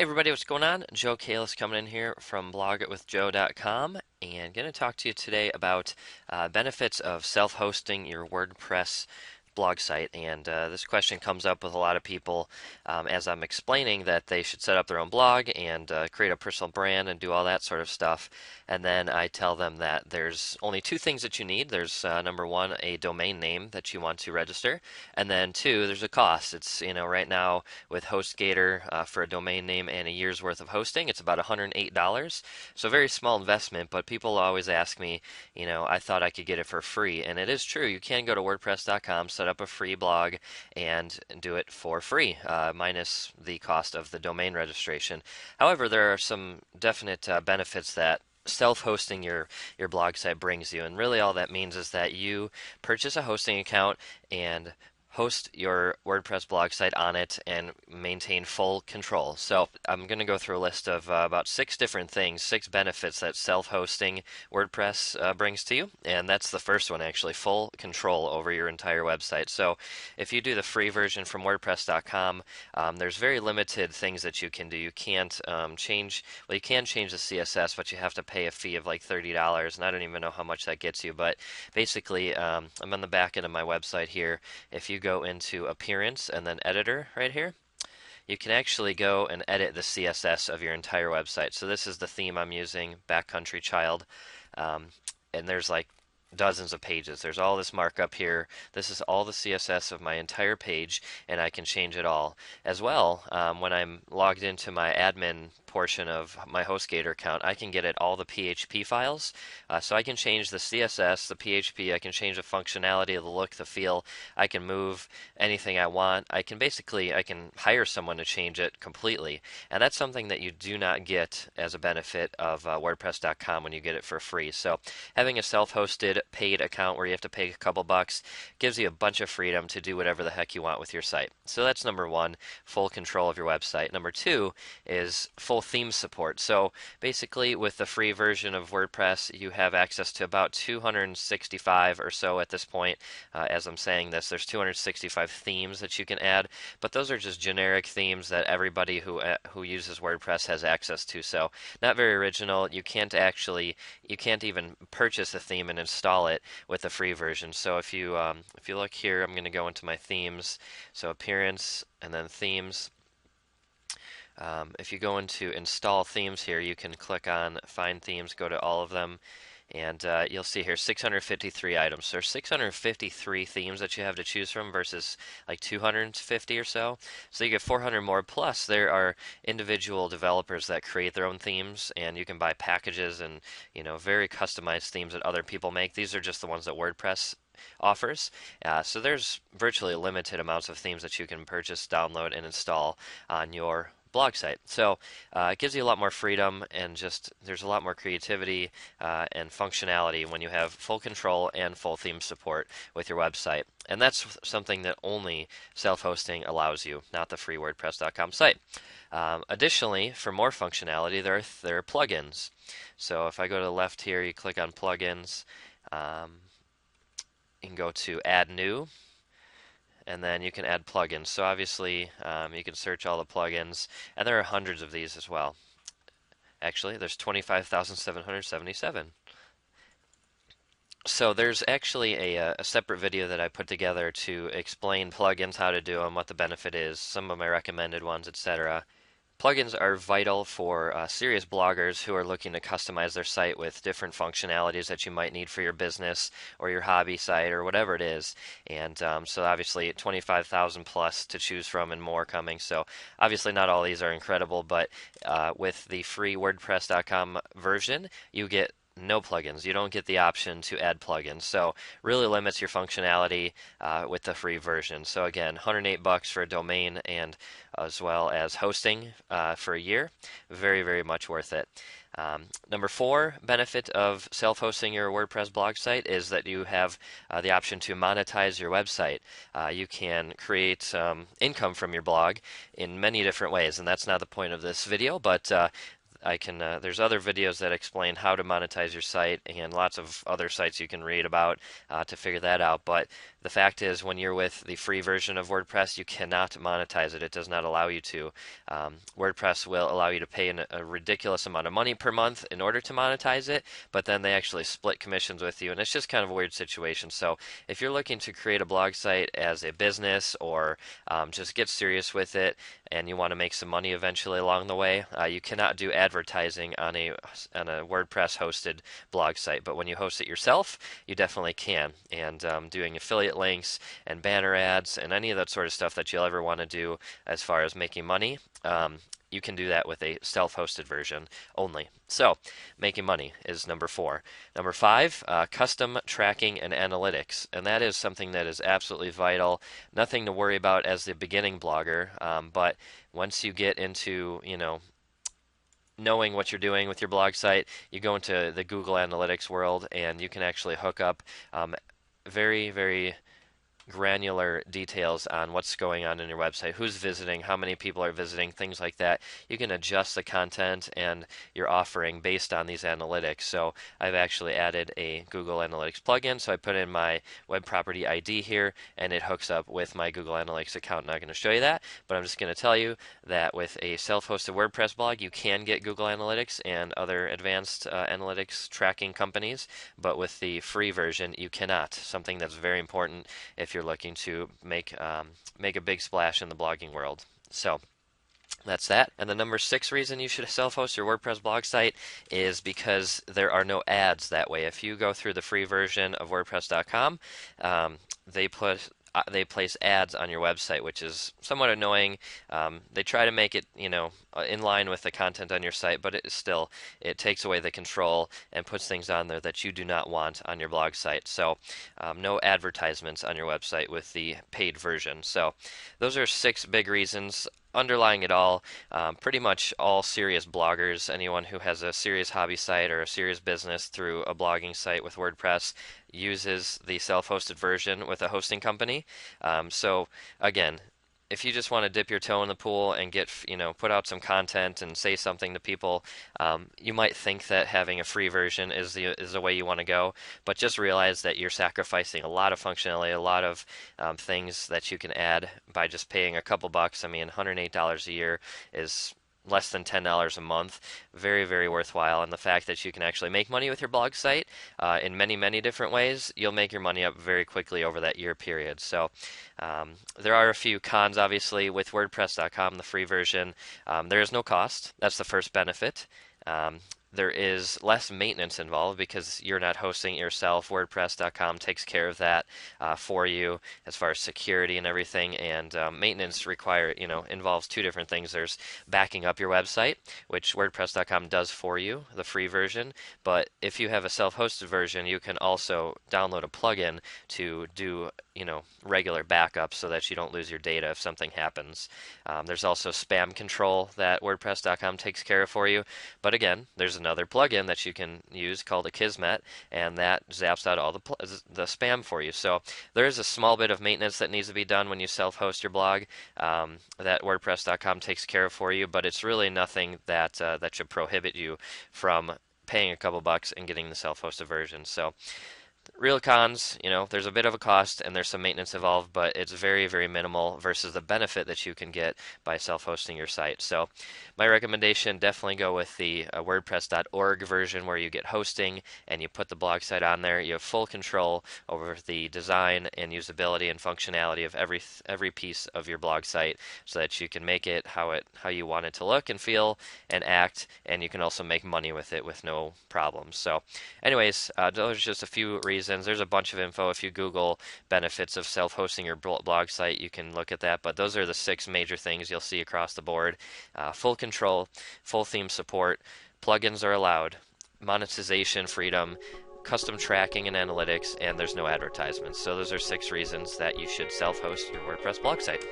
Everybody, what's going on? Joe Kalis coming in here from blogwithjoe.com and going to talk to you today about benefits of self-hosting your WordPress blog site. And this question comes up with a lot of people as I'm explaining that they should set up their own blog and create a personal brand and do all that sort of stuff. And then I tell them that there's only two things that you need. There's number one, a domain name that you want to register, and then two, there's a cost. It's, right now with HostGator for a domain name and a year's worth of hosting, it's about $108. So a very small investment, but people always ask me, I thought I could get it for free. And it is true. You can go to WordPress.com, set up a free blog, and do it for free, minus the cost of the domain registration. However, there are some definite benefits that self-hosting your blog site brings you, and really all that means is that you purchase a hosting account and host your WordPress blog site on it and maintain full control. So I'm going to go through a list of about 6 different things, 6 benefits that self-hosting WordPress brings to you, and that's the first one actually, full control over your entire website. So if you do the free version from WordPress.com, there's very limited things that you can do. You can't change, well, you can change the CSS, but you have to pay a fee of like $30, and I don't even know how much that gets you, but basically I'm on the back end of my website here. If you go into Appearance and then Editor right here, you can actually go and edit the CSS of your entire website. So this is the theme I'm using, Backcountry Child, and there's like dozens of pages. There's all this markup here. This is all the CSS of my entire page, and I can change it all. As well, when I'm logged into my admin portion of my HostGator account, I can get at all the PHP files. So I can change the CSS, the PHP, I can change the functionality, the look, the feel. I can move anything I want. I can hire someone to change it completely. And that's something that you do not get as a benefit of WordPress.com when you get it for free. So having a self-hosted paid account where you have to pay a couple bucks gives you a bunch of freedom to do whatever the heck you want with your site. So that's number one, full control of your website. Number two is full theme support. So basically with the free version of WordPress, you have access to about 265 or so at this point. As I'm saying this, there's 265 themes that you can add, but those are just generic themes that everybody who uses WordPress has access to. So not very original. You can't even purchase a theme and install it with the free version. So if you look here, I'm going to go into my themes. So Appearance and then Themes. If you go into Install Themes here, you can click on Find Themes, go to all of them, and you'll see here 653 items. So there's 653 themes that you have to choose from versus like 250 or so. So you get 400 more. Plus there are individual developers that create their own themes, and you can buy packages and very customized themes that other people make. These are just the ones that WordPress offers. So there's virtually limited amounts of themes that you can purchase, download, and install on your blog site. So it gives you a lot more freedom, and there's a lot more creativity and functionality when you have full control and full theme support with your website. And that's something that only self-hosting allows you, not the free WordPress.com site. Additionally, for more functionality, there are plugins. So if I go to the left here, you click on plugins, you can go to Add New, and then you can add plugins. So obviously you can search all the plugins, and there are hundreds of these as well. Actually, there's 25,777. So there's actually a separate video that I put together to explain plugins, how to do them, what the benefit is, some of my recommended ones, etc. Plugins are vital for serious bloggers who are looking to customize their site with different functionalities that you might need for your business or your hobby site or whatever it is. And so obviously 25,000 plus to choose from and more coming. So obviously not all these are incredible, but with the free WordPress.com version, you get no plugins. You don't get the option to add plugins, so really limits your functionality with the free version. So again, 108 bucks for a domain and as well as hosting for a year. Very, very much worth it. Number 4 benefit of self-hosting your WordPress blog site is that you have the option to monetize your website. You can create income from your blog in many different ways, and that's not the point of this video, but I can. There's other videos that explain how to monetize your site, and lots of other sites you can read about to figure that out. But the fact is, when you're with the free version of WordPress, you cannot monetize it. It does not allow you to. WordPress will allow you to pay a ridiculous amount of money per month in order to monetize it, but then they actually split commissions with you, and it's just kind of a weird situation. So if you're looking to create a blog site as a business, or just get serious with it, and you want to make some money eventually along the way, you cannot do advertising on a WordPress hosted blog site. But when you host it yourself, you definitely can. And doing affiliate links and banner ads and any of that sort of stuff that you'll ever want to do as far as making money, you can do that with a self-hosted version only. So, making money is number 4. Number 5, custom tracking and analytics, and that is something that is absolutely vital. Nothing to worry about as the beginning blogger, but once you get into, knowing what you're doing with your blog site, you go into the Google Analytics world, and you can actually hook up very, very granular details on what's going on in your website, who's visiting, how many people are visiting, things like that. You can adjust the content and your offering based on these analytics. So I've actually added a Google Analytics plugin. So I put in my web property ID here, and it hooks up with my Google Analytics account. I'm not going to show you that, but I'm just going to tell you that with a self-hosted WordPress blog, you can get Google Analytics and other advanced analytics tracking companies, but with the free version, you cannot. Something that's very important if you're looking to make a big splash in the blogging world. So that's that. And the number 6 reason you should self-host your WordPress blog site is because there are no ads that way. If you go through the free version of WordPress.com, they place ads on your website, which is somewhat annoying. They try to make it, in line with the content on your site, but it takes away the control and puts things on there that you do not want on your blog site. So no advertisements on your website with the paid version. So those are 6 big reasons. Underlying it all, pretty much all serious bloggers, anyone who has a serious hobby site or a serious business through a blogging site with WordPress, uses the self-hosted version with a hosting company. So again, if you just want to dip your toe in the pool and put out some content and say something to people, you might think that having a free version is the way you want to go. But just realize that you're sacrificing a lot of functionality, a lot of things that you can add by just paying a couple bucks. I mean, $108 a year is less than $10 a month. Very, very worthwhile. And the fact that you can actually make money with your blog site in many, many different ways, you'll make your money up very quickly over that year period. So there are a few cons, obviously, with WordPress.com, the free version. There is no cost. That's the first benefit. There is less maintenance involved because you're not hosting it yourself. WordPress.com takes care of that for you as far as security and everything. And maintenance involves 2 different things. There's backing up your website, which WordPress.com does for you, the free version. But if you have a self-hosted version, you can also download a plugin to do regular backup so that you don't lose your data if something happens. There's also spam control that WordPress.com takes care of for you. But again, there's another plugin that you can use called Akismet, and that zaps out all the spam for you. So there is a small bit of maintenance that needs to be done when you self-host your blog that WordPress.com takes care of for you, but it's really nothing that should prohibit you from paying a couple bucks and getting the self-hosted version. So real cons, there's a bit of a cost and there's some maintenance involved, but it's very, very minimal versus the benefit that you can get by self-hosting your site. So my recommendation, definitely go with the WordPress.org version where you get hosting and you put the blog site on there. You have full control over the design and usability and functionality of every piece of your blog site so that you can make it how you want it to look and feel and act, and you can also make money with it with no problems. So anyways, those are just a few reasons. There's a bunch of info. If you Google benefits of self-hosting your blog site, you can look at that, but those are the 6 major things you'll see across the board. Full control, full theme support, plugins are allowed, monetization freedom, custom tracking and analytics, and there's no advertisements. So those are 6 reasons that you should self-host your WordPress blog site.